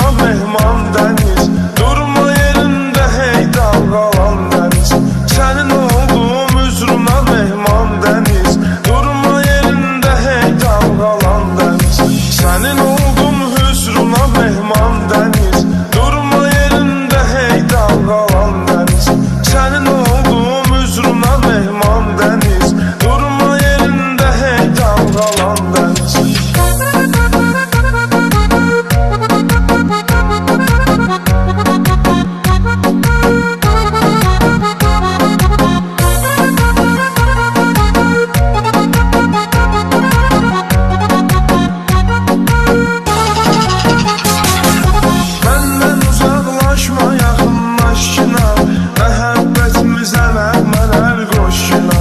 üzruna mehman deniz. Durma yerinde hey dalgalan deniz. Senin olduğum üzruna mehman deniz. Durma yerinde hey dalgalan deniz. Senin olduğum üzruna mehman deniz. Durma yerinde hey dalgalan deniz. Senin olduğum üzruna mehman deniz. Durma yerinde hey dalgalan deniz. Benden uzaklaşma, yakınlaş yine. Məhəbbətimize nəğmələr qoş yine.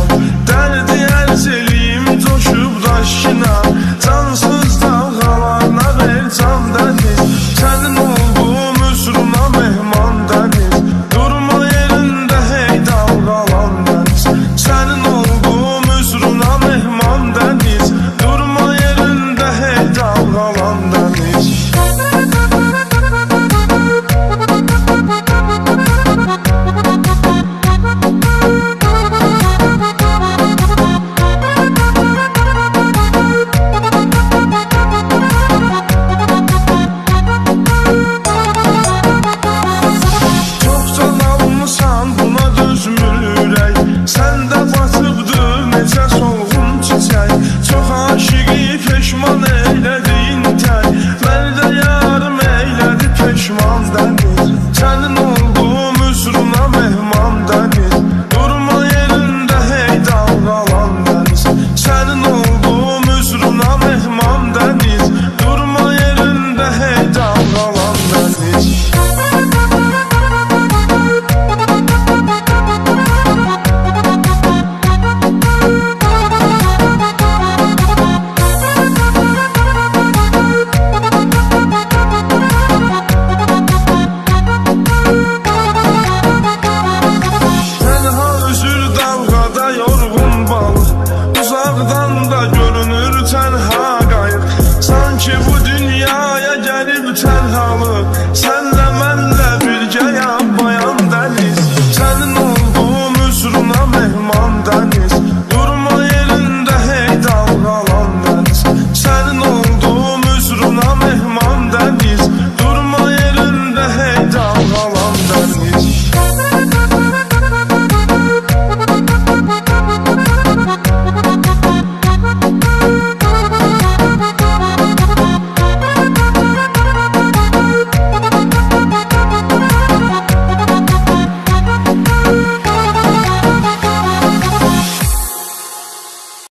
Dərdi ərzeliyim coşub daşına. Cansız dalğalarına ver can dəniz. Sənin olduğum üzruna mehman dəniz. Durma yerində hey dalğalan dəniz. Sənin olduğum üzruna mehman dəniz. Durma yerində hey dalğalan dəniz. Çoktan almışsan buna dözmür ürək. Səndə batıbdı necə solğun çiçək. Çox aşiqi peşman eylədiyin tək. Mərdə yarım eylədi peşman dəniz. Sənin olduğum üzruna mehman dəniz. Durma yerində hey dalğalan dəniz. Sənin olduğum üzruna mehman dəniz. Durma yerində hey dalğalan dəniz. Tənha üzür dalğada yorğun balıq. Uzaqdan da görünür tənha qayıq. Sanki bu dünyaya gəlib tənhalıq.